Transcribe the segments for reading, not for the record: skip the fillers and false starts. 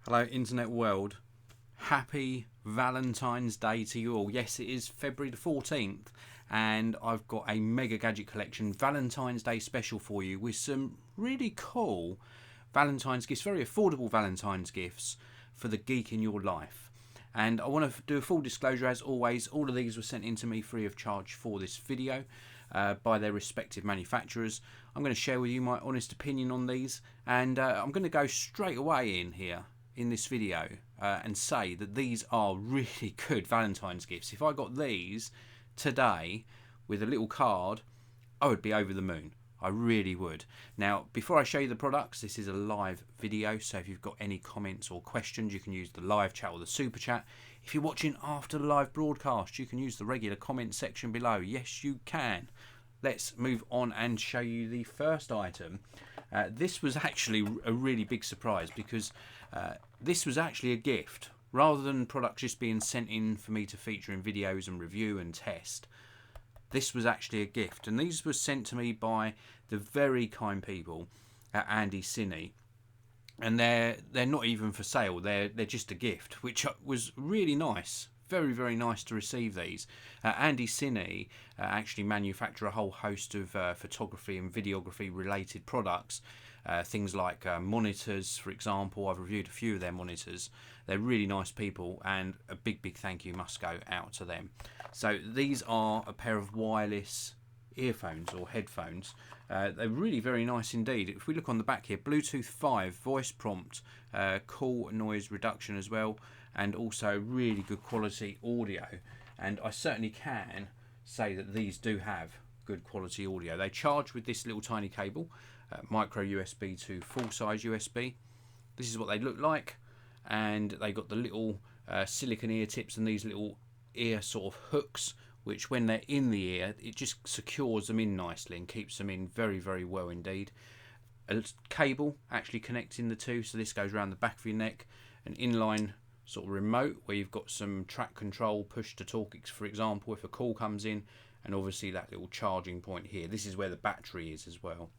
Hello internet world, happy Valentine's Day to you all. Yes, it is February the 14th and I've got a Mega Gadget Collection Valentine's Day special for you with some really cool Valentine's gifts, very affordable Valentine's gifts for the geek in your life. And I want to do a full disclosure as always, all of these were sent in to me free of charge for this video by their respective manufacturers. I'm going to share with you my honest opinion on these, and I'm going to go straight away in here in this video and say that these are really good Valentine's gifts. If I got these today with a little card, I would be over the moon. I really would. Now, before I show you the products, this is a live video, so if you've got any comments or questions, you can use the live chat or the super chat. If you're watching after the live broadcast, you can use the regular comment section below. Yes, you can. Let's move on and show you the first item. This was actually a really big surprise because this was actually a gift. Rather than products just being sent in for me to feature in videos and review and test, this was actually a gift. And these were sent to me by the very kind people at Andie Cine. And they're not even for sale, they're just a gift, which was really nice. Very, very nice to receive these. Andie Cine actually manufacture a whole host of photography and videography related products. Things like monitors, for example. I've reviewed a few of their monitors. They're really nice people, and a big, big thank you must go out to them. So these are a pair of wireless earphones or headphones. They're really very nice indeed. If we look on the back here, Bluetooth 5, voice prompt, cool noise reduction as well, and also really good quality audio. And I certainly can say that these do have good quality audio. They charge with this little tiny cable, micro USB to full size USB. This is what they look like, and they got the little silicone ear tips and these little ear sort of hooks, which when they're in the ear, it just secures them in nicely and keeps them in very, very well indeed. A cable actually connecting the two, so this goes around the back of your neck. An inline sort of remote where you've got some track control, push to talk, for example, if a call comes in, and obviously that little charging point here. This is where the battery is as well.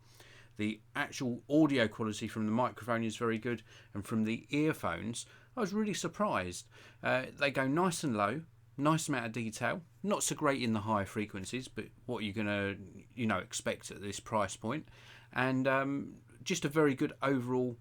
The actual audio quality from the microphone is very good, and from the earphones, I was really surprised. They go nice and low, nice amount of detail, not so great in the higher frequencies, but what you're gonna, expect at this price point, and just a very good overall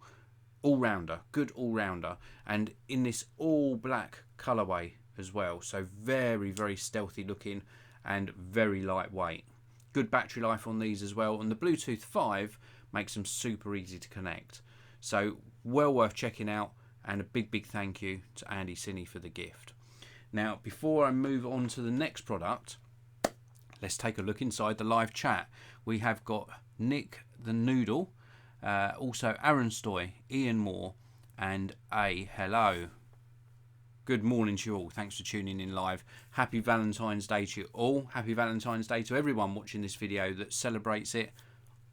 all-rounder, good all-rounder, and in this all black colorway as well. So very, very stealthy looking and very lightweight. Good battery life on these as well, and the Bluetooth 5 makes them super easy to connect. So well worth checking out, and a big, big thank you to Andie Cine for the gift. Now, before I move on to the next product, let's take a look inside the live chat. We have got Nick the Noodle, also Aaron Stoy, Ian Moore, and A. Hello. Good morning to you all. Thanks for tuning in live. Happy Valentine's Day to you all. Happy Valentine's Day to everyone watching this video that celebrates it.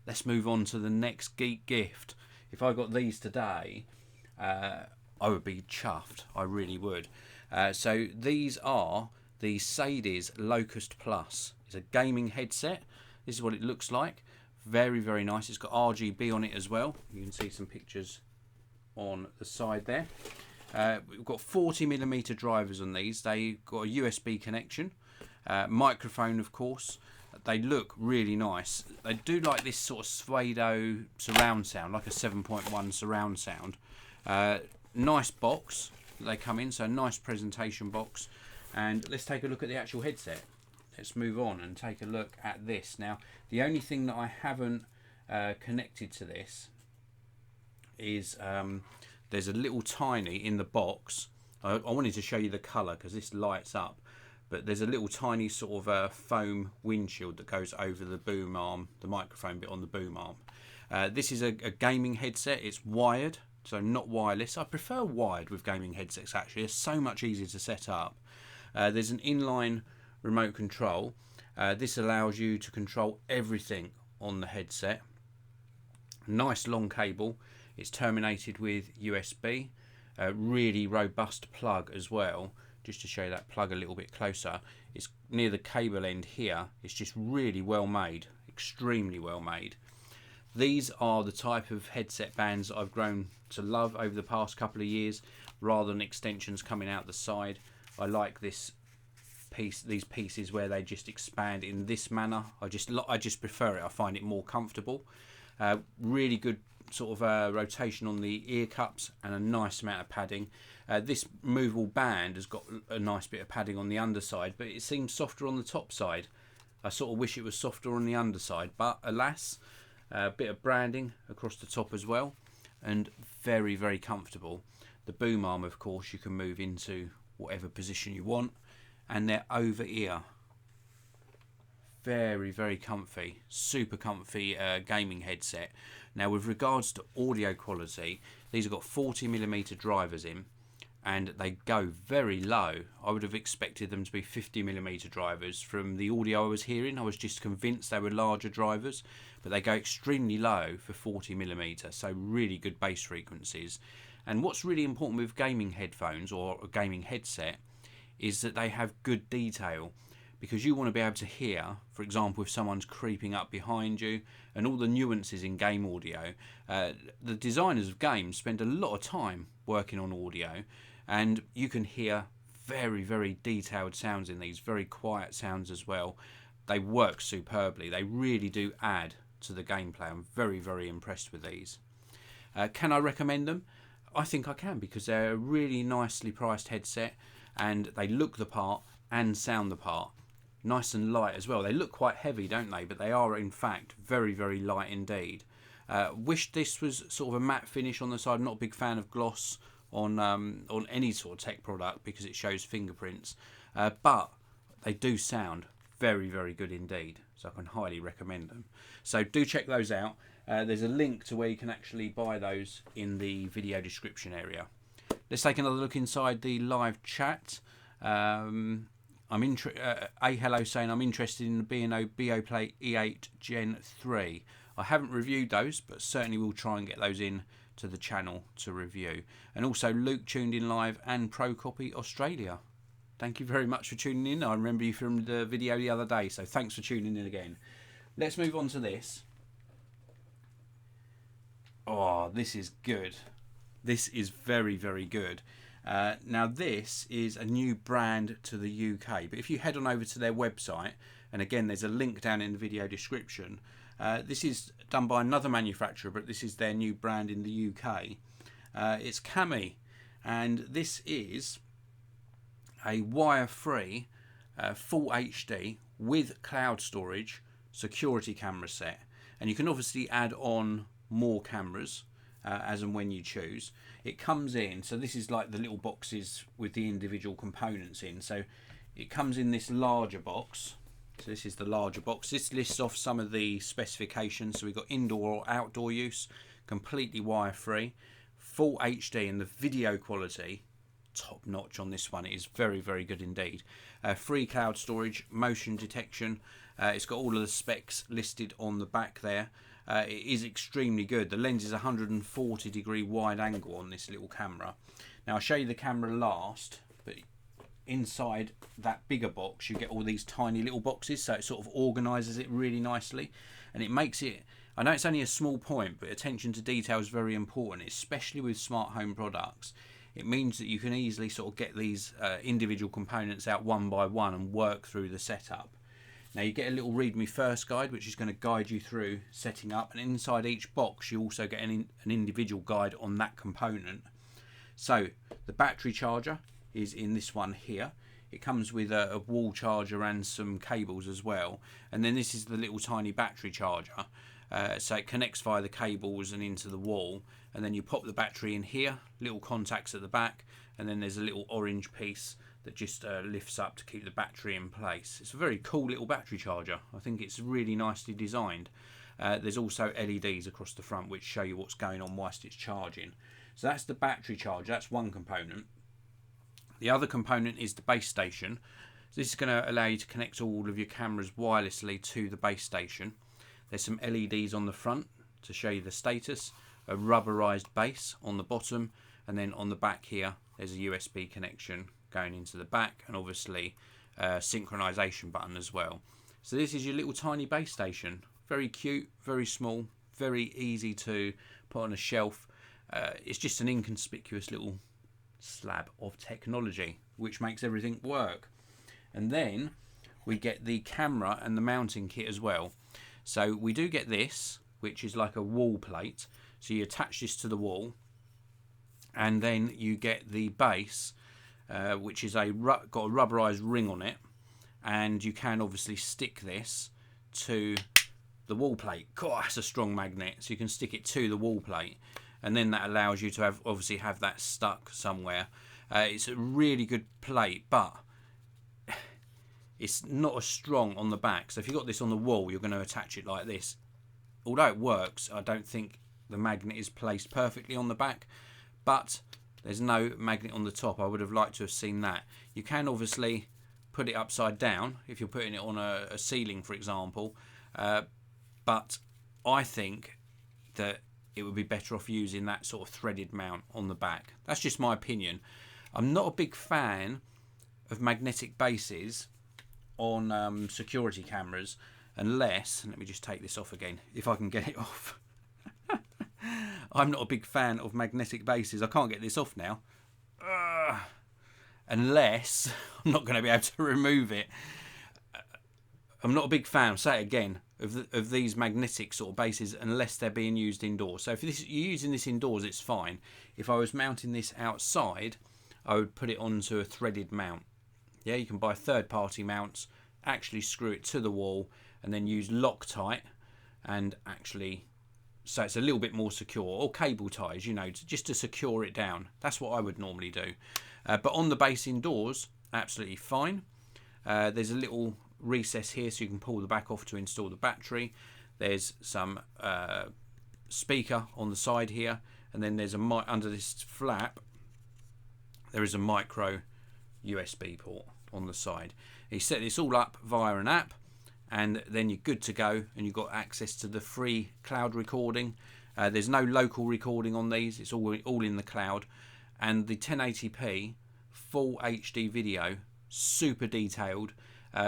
Let's move on to the next geek gift. If I got these today, I would be chuffed. I really would. So these are the Sadie's Locust Plus. It's a gaming headset. This is what it looks like. Very, very nice. It's got RGB on it as well. You can see some pictures on the side there. We've got 40mm drivers on these. They've got a USB connection. Microphone, of course. They look really nice. They do like this sort of Suedo surround sound, like a 7.1 surround sound. Nice box they come in, so nice presentation box. And let's take a look at the actual headset. Let's move on and take a look at this. Now, the only thing that I haven't connected to this is there's a little tiny in the box. I wanted to show you the colour because this lights up, but there's a little tiny sort of foam windshield that goes over the boom arm, the microphone bit on the boom arm. This is a gaming headset. It's wired, so not wireless. I prefer wired with gaming headsets actually. It's so much easier to set up. There's an inline remote control. This allows you to control everything on the headset. Nice long cable. It's terminated with USB. Really robust plug as well. Just to show you that plug a little bit closer, it's near the cable end here. It's just really well made, extremely well made. These are the type of headset bands that I've grown to love over the past couple of years, rather than extensions coming out the side. I like these pieces where they just expand in this manner. I just prefer it. I find it more comfortable. Really good sort of rotation on the ear cups and a nice amount of padding. This movable band has got a nice bit of padding on the underside, but it seems softer on the top side. I sort of wish it was softer on the underside, but alas, a bit of branding across the top as well, and very, very comfortable. The boom arm, of course, you can move into whatever position you want, and they're over ear. Very, very comfy, super comfy gaming headset. Now, with regards to audio quality, these have got 40mm drivers in, and they go very low. I would have expected them to be 50mm drivers. From the audio I was hearing, I was just convinced they were larger drivers, but they go extremely low for 40mm, so really good bass frequencies. And what's really important with gaming headphones or a gaming headset is that they have good detail, because you want to be able to hear, for example, if someone's creeping up behind you, and all the nuances in game audio. The designers of games spend a lot of time working on audio, and you can hear very, very detailed sounds in these, very quiet sounds as well. They work superbly. They really do add to the gameplay. I'm very, very impressed with these. Can I recommend them? I think I can, because they're a really nicely priced headset, and they look the part and sound the part. Nice and light as well. They look quite heavy, don't they? But they are in fact very, very light indeed. Wish this was sort of a matte finish on the side. I'm not a big fan of gloss on any sort of tech product, because it shows fingerprints. But they do sound very, very good indeed. So I can highly recommend them. So do check those out. There's a link to where you can actually buy those in the video description area. Let's take another look inside the live chat. Hello saying I'm interested in the B&O Beoplay E8 Gen 3. I haven't reviewed those, but certainly will try and get those in to the channel to review. And also Luke tuned in live, and Pro Copy Australia. Thank you very much for tuning in. I remember you from the video the other day, so thanks for tuning in again. Let's move on to this. Oh, this is good. This is very, very good. Now this is a new brand to the UK, but if you head on over to their website, and again there's a link down in the video description, this is done by another manufacturer, but this is their new brand in the UK. It's Cami, and this is a wire-free full HD with cloud storage security camera set, and you can obviously add on more cameras as and when you choose. It comes in, so this is like the little boxes with the individual components in. So it comes in this larger box. So this is the larger box. This lists off some of the specifications. So we've got indoor or outdoor use, completely wire free, full HD, and the video quality top notch on this one. It is very, very good indeed. Free cloud storage, motion detection. It's got all of the specs listed on the back there. It is extremely good. The lens is 140-degree wide angle on this little camera. Now I'll show you the camera last, but inside that bigger box you get all these tiny little boxes, so it sort of organises it really nicely, and it makes it, I know it's only a small point, but attention to detail is very important, especially with smart home products. It means that you can easily sort of get these individual components out one by one and work through the setup. Now you get a little read me first guide, which is going to guide you through setting up, and inside each box you also get an individual guide on that component. So the battery charger is in this one here. It comes with a wall charger and some cables as well, and then this is the little tiny battery charger. So it connects via the cables and into the wall, and then you pop the battery in here, little contacts at the back, and then there's a little orange piece that just lifts up to keep the battery in place. It's a very cool little battery charger. I think it's really nicely designed. There's also LEDs across the front which show you what's going on whilst it's charging. So that's the battery charger, that's one component. The other component is the base station. So this is going to allow you to connect all of your cameras wirelessly to the base station. There's some LEDs on the front to show you the status, a rubberized base on the bottom, and then on the back here there's a USB connection going into the back, and obviously a synchronization button as well. So this is your little tiny base station. Very cute, very small, very easy to put on a shelf. it's just an inconspicuous little slab of technology which makes everything work. And then we get the camera and the mounting kit as well. So we do get this, which is like a wall plate. So you attach this to the wall, and then you get the base, which is got a rubberized ring on it, and you can obviously stick this to the wall plate. God, that's a strong magnet. So you can stick it to the wall plate, and then that allows you to obviously have that stuck somewhere. It's a really good plate, but it's not as strong on the back. So if you've got this on the wall, you're going to attach it like this. Although it works, I don't think the magnet is placed perfectly on the back, but there's no magnet on the top. I would have liked to have seen that. You can obviously put it upside down if you're putting it on a ceiling, for example, but I think that it would be better off using that sort of threaded mount on the back. That's just my opinion. I'm not a big fan of magnetic bases on security cameras unless, let me just take this off again if I can get it off. I'm not a big fan of magnetic bases. I can't get this off now. Unless I'm not going to be able to remove it. I'm not a big fan, I'll say it again, of these magnetic sort of bases unless they're being used indoors. So if you're using this indoors, it's fine. If I was mounting this outside, I would put it onto a threaded mount. Yeah, you can buy third-party mounts, actually screw it to the wall, and then use Loctite, and actually, so it's a little bit more secure, or cable ties, you know, just to secure it down. That's what I would normally do. But on the base indoors, absolutely fine. There's a little recess here so you can pull the back off to install the battery. There's some speaker on the side here, and then there's a mic under this flap. There is a micro USB port on the side. You set this all up via an app, and then you're good to go, and you've got access to the free cloud recording. There's no local recording on these, it's all in the cloud. And the 1080p full HD video, super detailed,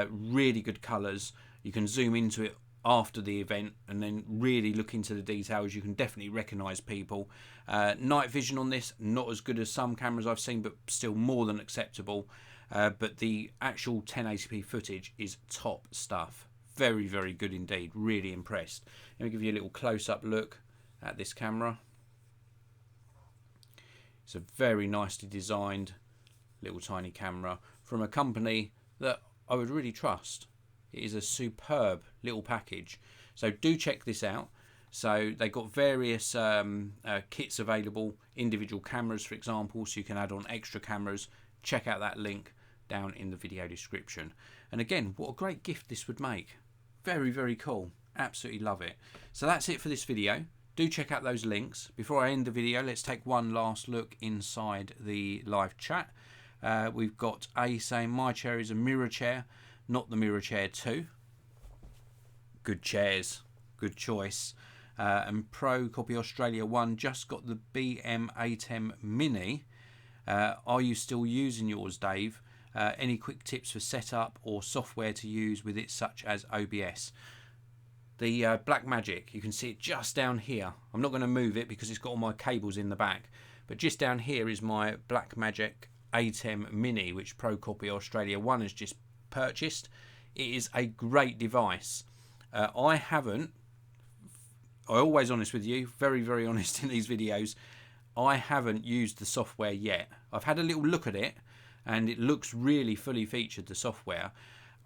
really good colours. You can zoom into it after the event and then really look into the details. You can definitely recognise people. Night vision on this, not as good as some cameras I've seen, but still more than acceptable. But the actual 1080p footage is top stuff. Very, very good indeed. Really impressed. Let me give you a little close-up look at this camera. It's a very nicely designed little tiny camera from a company that I would really trust. It is a superb little package. So do check this out. So they've got various kits available, individual cameras for example, so you can add on extra cameras. Check out that link down in the video description. And again, what a great gift this would make. Very, very cool. Absolutely love it. So that's it for this video. Do check out those links. Before I end the video, let's take one last look inside the live chat. We've got A saying, my chair is a mirror chair, not the mirror chair 2. Good chairs, good choice. And Pro Copy Australia 1 just got the BM ATEM Mini. Are you still using yours, Dave? Any quick tips for setup or software to use with it, such as OBS? The Blackmagic, you can see it just down here. I'm not going to move it because it's got all my cables in the back. But just down here is my Blackmagic ATEM Mini, which Pro Copy Australia 1 has just purchased. It is a great device. I always honest with you, very, very honest in these videos. I haven't used the software yet. I've had a little look at it, and it looks really fully featured, the software.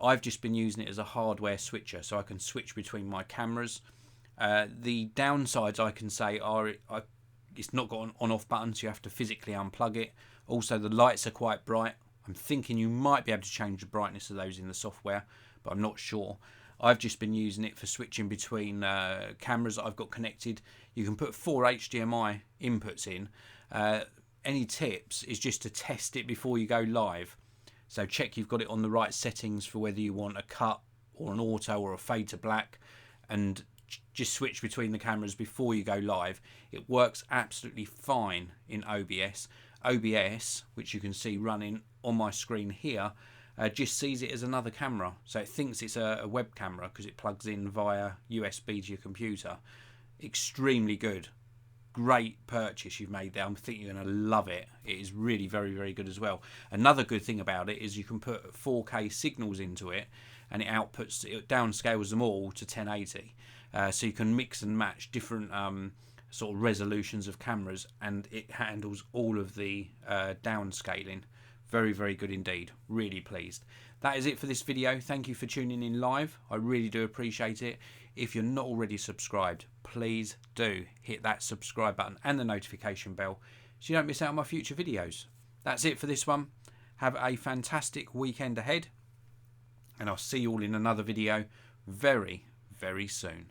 I've just been using it as a hardware switcher, so I can switch between my cameras. The downsides I can say are it's not got an on-off button, so you have to physically unplug it. Also, the lights are quite bright. I'm thinking you might be able to change the brightness of those in the software, but I'm not sure. I've just been using it for switching between cameras that I've got connected. You can put 4 HDMI inputs in. Any tips is just to test it before you go live. So check you've got it on the right settings for whether you want a cut or an auto or a fade to black, and just switch between the cameras before you go live. It works absolutely fine in OBS. OBS, which you can see running on my screen here, just sees it as another camera. So it thinks it's a web camera because it plugs in via USB to your computer. Extremely good. great purchase you've made there. I think you're going to love it. It is really very, very good as well. Another good thing about it is you can put 4K signals into it, and it downscales them all to 1080. So you can mix and match different sort of resolutions of cameras, and it handles all of the downscaling. Very, very good indeed. Really pleased. That is it for this video. Thank you for tuning in live. I really do appreciate it. If you're not already subscribed, please do hit that subscribe button and the notification bell so you don't miss out on my future videos. That's it for this one. Have a fantastic weekend ahead, and I'll see you all in another video very, very soon.